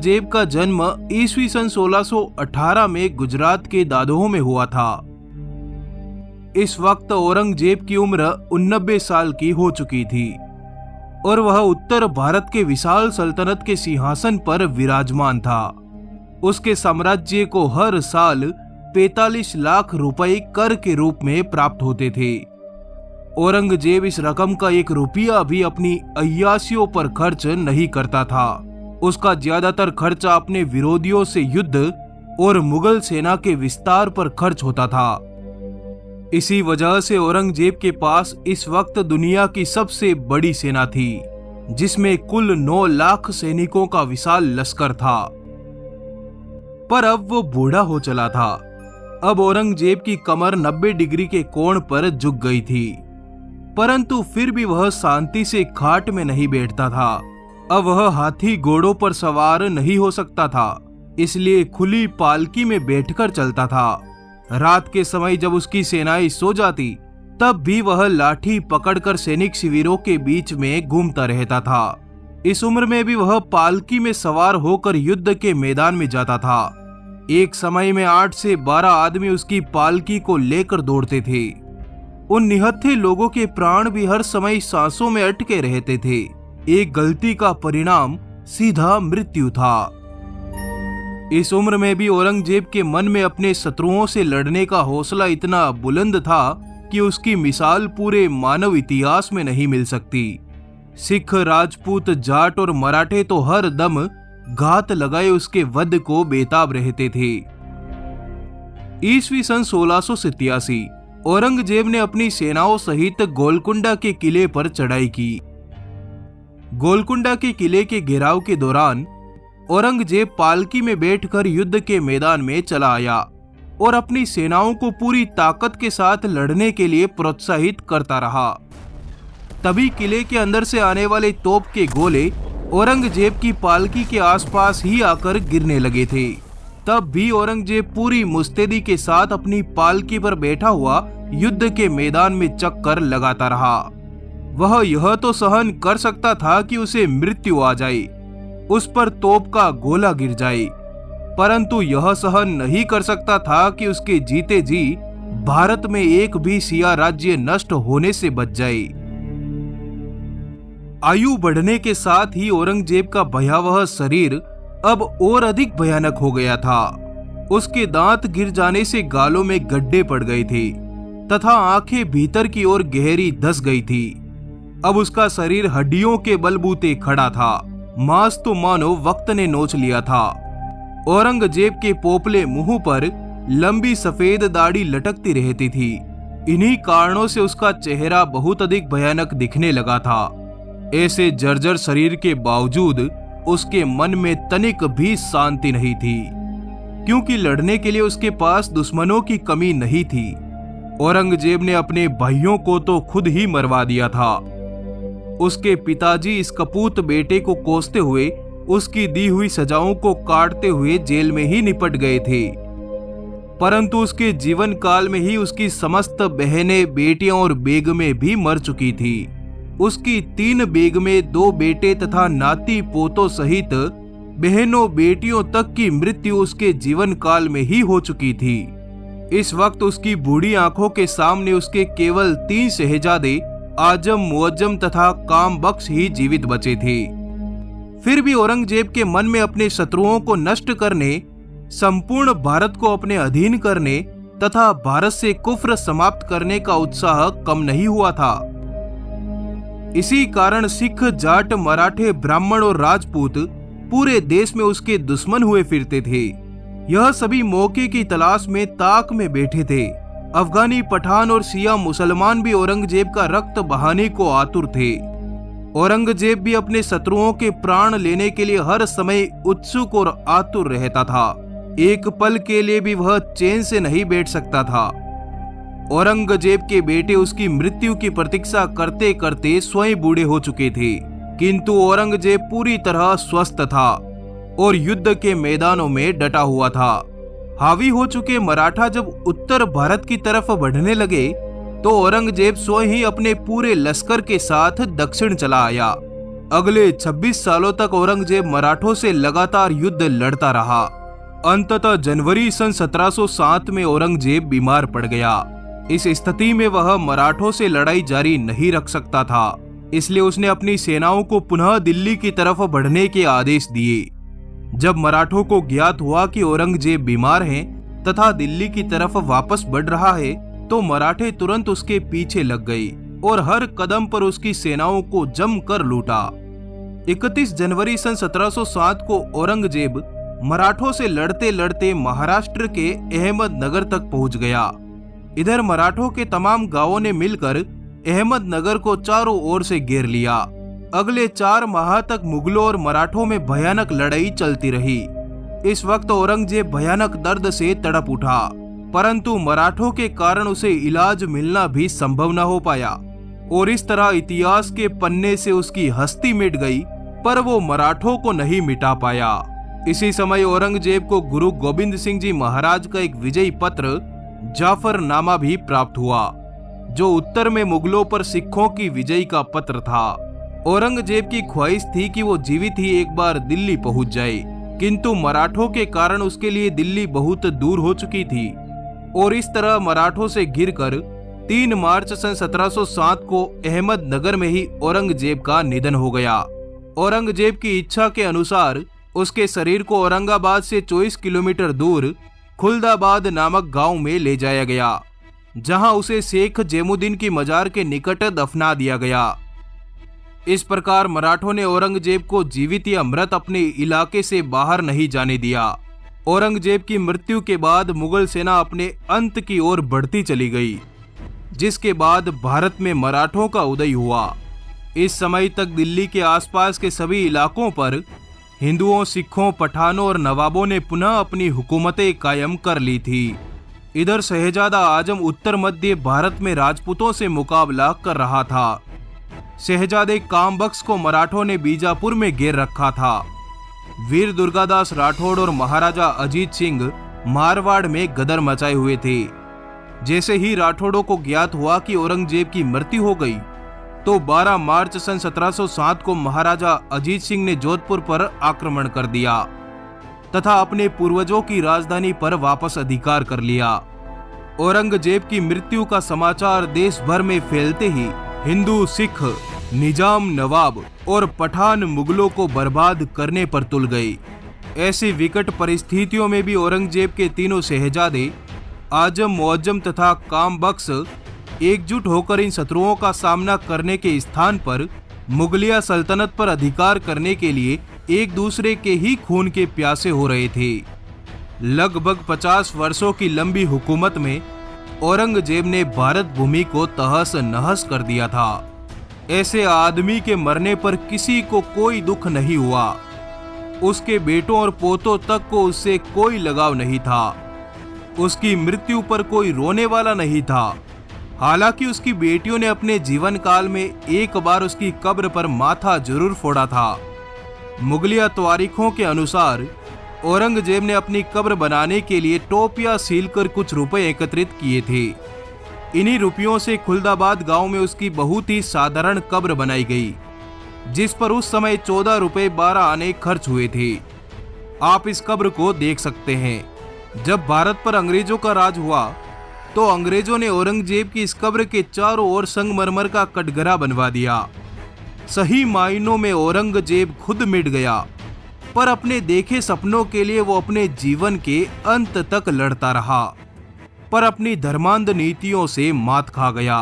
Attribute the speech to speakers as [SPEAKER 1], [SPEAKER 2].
[SPEAKER 1] औरंगजेब का जन्म ईस्वी सन 1618 में गुजरात के दादोह में हुआ था। इस वक्त औरंगजेब की उम्र 89 साल की हो चुकी थी और वह उत्तर भारत के विशाल सल्तनत के सिंहासन पर विराजमान था। उसके साम्राज्य को हर साल 45 लाख रुपए कर के रूप में प्राप्त होते थे। औरंगजेब इस रकम का 1 रुपया भी अपनी अय्याशियों पर खर्च नहीं करता था। उसका ज्यादातर खर्चा अपने विरोधियों से युद्ध और मुगल सेना के विस्तार पर खर्च होता था। इसी वजह से औरंगजेब के पास इस वक्त दुनिया की सबसे बड़ी सेना थी, जिसमें कुल 9 लाख सैनिकों का विशाल लश्कर था। पर अब वो बूढ़ा हो चला था। अब औरंगजेब की कमर 90 डिग्री के कोण पर झुक गई थी, परंतु फिर भी वह शांति से खाट में नहीं बैठता था। अब वह हाथी घोड़ों पर सवार नहीं हो सकता था, इसलिए खुली पालकी में बैठकर चलता था। रात के समय जब उसकी सेनाएं सो जाती, तब भी वह लाठी पकड़कर सैनिक शिविरों के बीच में घूमता रहता था। इस उम्र में भी वह पालकी में सवार होकर युद्ध के मैदान में जाता था। एक समय में 8 से 12 आदमी उसकी पालकी को लेकर दौड़ते थे। उन निहत्थे लोगों के प्राण भी हर समय सांसों में अटके रहते थे। एक गलती का परिणाम सीधा मृत्यु था। इस उम्र में भी औरंगजेब के मन में अपने शत्रुओं से लड़ने का हौसला इतना बुलंद था कि उसकी मिसाल पूरे मानव इतिहास में नहीं मिल सकती। सिख, राजपूत, जाट और मराठे तो हर दम घात लगाए उसके वध को बेताब रहते थे। ईस्वी सन 1687 औरंगजेब ने अपनी सेनाओं सहित गोलकुंडा के किले पर चढ़ाई की। गोलकुंडा के किले के घेराव के दौरान औरंगजेब पालकी में बैठकर युद्ध के मैदान में चला आया और अपनी सेनाओं को पूरी ताकत के साथ लड़ने के लिए प्रोत्साहित करता रहा। तभी किले के अंदर से आने वाले तोप के गोले औरंगजेब की पालकी के आसपास ही आकर गिरने लगे थे। तब भी औरंगजेब पूरी मुस्तैदी के साथ अपनी पालकी पर बैठा हुआ युद्ध के मैदान में चक्कर लगाता रहा। वह यह तो सहन कर सकता था कि उसे मृत्यु आ जाए, उस पर तोप का गोला गिर जाए, परंतु यह सहन नहीं कर सकता था कि उसके जीते जी भारत में एक भी सिया राज्य नष्ट होने से बच जाए। आयु बढ़ने के साथ ही औरंगजेब का भयावह शरीर अब और अधिक भयानक हो गया था। उसके दांत गिर जाने से गालों में गड्ढे पड़ गए थे तथा आंखें भीतर की ओर गहरी धंस गई थी। अब उसका शरीर हड्डियों के बलबूते खड़ा था। मांस तो मानो वक्त ने नोच लिया था। औरंगजेब के पोपले मुंह पर लंबी सफेद दाढ़ी लटकती रहती थी। इन्हीं कारणों से उसका चेहरा बहुत अधिक भयानक दिखने लगा था। ऐसे जर्जर शरीर के बावजूद उसके मन में तनिक भी शांति नहीं थी, क्योंकि लड़ने के लिए उसके पास दुश्मनों की कमी नहीं थी। औरंगजेब ने अपने भाइयों को तो खुद ही मरवा दिया था। उसके पिताजी इस कपूत बेटे को कोसते हुए उसकी दी हुई सजाओं को काटते हुए जेल में ही निपट गए थे, परंतु उसके जीवन काल में ही उसकी समस्त बहनें, बेटियां और बेगमें भी मर चुकी थी। उसकी 3 बेगमें, 2 बेटे तथा नाती पोतों सहित बहनों बेटियों तक की मृत्यु उसके जीवन काल में ही हो चुकी थी। इस वक्त उसकी बूढ़ी आंखों के सामने उसके केवल 3 शहजादे आजम, मुअज्जम तथा कामबख्श ही जीवित बचे थे। फिर भी औरंगजेब के मन में अपने शत्रुओं को नष्ट करने, संपूर्ण भारत को अपने अधीन करने तथा भारत से कुफ्र समाप्त करने का उत्साह कम नहीं हुआ था। इसी कारण सिख, जाट, मराठे, ब्राह्मण और राजपूत पूरे देश में उसके दुश्मन हुए फिरते थे। यह सभी मौके की तलाश में ताक में बैठे थे। अफगानी, पठान और सिया मुसलमान भी औरंगजेब का रक्त बहाने को आतुर थे। औरंगजेब भी अपने शत्रुओं के प्राण लेने के लिए हर समय उत्सुक और आतुर रहता था। एक पल के लिए भी वह चैन से नहीं बैठ सकता था। औरंगजेब के बेटे उसकी मृत्यु की प्रतीक्षा करते करते स्वयं बूढ़े हो चुके थे, किंतु औरंगजेब पूरी तरह स्वस्थ था और युद्ध के मैदानों में डटा हुआ था। हावी हो चुके मराठा जब उत्तर भारत की तरफ बढ़ने लगे तो औरंगजेब स्वयं ही अपने पूरे लश्कर के साथ दक्षिण चला आया। अगले 26 सालों तक औरंगजेब मराठों से लगातार युद्ध लड़ता रहा। अंततः जनवरी सन 1707 में औरंगजेब बीमार पड़ गया। इस स्थिति में वह मराठों से लड़ाई जारी नहीं रख सकता था, इसलिए उसने अपनी सेनाओं को पुनः दिल्ली की तरफ बढ़ने के आदेश दिए। जब मराठों को ज्ञात हुआ कि औरंगजेब बीमार है तथा दिल्ली की तरफ वापस बढ़ रहा है, तो मराठे तुरंत उसके पीछे लग गए और हर कदम पर उसकी सेनाओं को जमकर लूटा। 31 जनवरी सन 1707 को औरंगजेब मराठों से लड़ते लड़ते महाराष्ट्र के अहमदनगर तक पहुंच गया। इधर मराठों के तमाम गांवों ने मिलकर अहमदनगर को चारों ओर से घेर लिया। अगले 4 माह तक मुगलों और मराठों में भयानक लड़ाई चलती रही। इस वक्त औरंगजेब भयानक दर्द से तड़प उठा, परंतु मराठों के कारण उसे इलाज मिलना भी संभव न हो पाया और इस तरह इतिहास के पन्ने से उसकी हस्ती मिट गई, पर वो मराठों को नहीं मिटा पाया। इसी समय औरंगजेब को गुरु गोविंद सिंह जी महाराज का एक विजयी पत्र जाफरनामा भी प्राप्त हुआ, जो उत्तर में मुगलों पर सिखों की विजय का पत्र था। औरंगजेब की ख्वाहिश थी कि वो जीवित ही एक बार दिल्ली पहुंच जाए, किंतु मराठों के कारण उसके लिए दिल्ली बहुत दूर हो चुकी थी और इस तरह मराठों से घिरकर 3 मार्च सन 1707 को अहमदनगर में ही औरंगजेब का निधन हो गया। औरंगजेब की इच्छा के अनुसार उसके शरीर को औरंगाबाद से 24 किलोमीटर दूर खुलदाबाद नामक गांव में ले जाया गया, जहां उसे शेख जैमुद्दीन की मजार के निकट दफना दिया गया। इस प्रकार मराठों ने औरंगजेब को जीवित या मृत अपने इलाके से बाहर नहीं जाने दिया। औरंगजेब की मृत्यु के बाद मुगल सेना अपने अंत की ओर बढ़ती चली गई, जिसके बाद भारत में मराठों का उदय हुआ। इस समय तक दिल्ली के आसपास के सभी इलाकों पर हिंदुओं, सिखों, पठानों और नवाबों ने पुनः अपनी हुकूमतें कायम कर ली थी। इधर शहजादा आजम उत्तर मध्य भारत में राजपूतों से मुकाबला कर रहा था। शहजादे कामबख्श को मराठों ने बीजापुर में घेर रखा था। वीर दुर्गादास राठौड़ और महाराजा अजीत सिंह मारवाड़ में गदर मचाए हुए थे। जैसे ही राठौड़ों को ज्ञात हुआ कि औरंगजेब की मृत्यु हो गई, तो 12 मार्च सन 1707 को महाराजा अजीत सिंह ने जोधपुर पर आक्रमण कर दिया तथा अपने पूर्वजों की राजधानी पर वापस अधिकार कर लिया। औरंगजेब की मृत्यु का समाचार देश भर में फैलते ही हिंदू, सिख, निजाम, नवाब और पठान मुगलों को बर्बाद करने पर तुल गए। ऐसी विकट परिस्थितियों में भी औरंगजेब के तीनों शहजादे आजम, मुअज्जम तथा कामबख्श एकजुट होकर इन शत्रुओं का सामना करने के स्थान पर मुगलिया सल्तनत पर अधिकार करने के लिए एक दूसरे के ही खून के प्यासे हो रहे थे। लगभग 50 वर्षों की लंबी हुकूमत में औरंगजेब ने भारत भूमि को तहस नहस कर दिया था। ऐसे आदमी के मरने पर किसी को कोई दुख नहीं हुआ। उसके बेटों और पोतों तक को उससे कोई लगाव नहीं था। उसकी मृत्यु पर कोई रोने वाला नहीं था। हालांकि उसकी बेटियों ने अपने जीवन काल में एक बार उसकी कब्र पर माथा जरूर फोड़ा था। मुगलिया तारीखों के अनुसार औरंगजेब ने अपनी कब्र बनाने के लिए टोपियां सीलकर कुछ रुपए एकत्रित किए थे। इन्हीं रुपयों से खुलदाबाद गांव में उसकी बहुत ही साधारण कब्र बनाई गई, जिस पर उस समय 14 रुपए 12 आने खर्च हुए थे। आप इस कब्र को देख सकते हैं। जब भारत पर अंग्रेजों का राज हुआ, तो अंग्रेजों ने औरंगजेब की इस कब्र के चारों ओर संगमरमर का कटघरा बनवा दिया। सही मायनों में औरंगजेब खुद मिट गया, पर अपने देखे सपनों के लिए वो अपने जीवन के अंत तक लड़ता रहा, पर अपनी धर्मांध नीतियों से मात खा गया।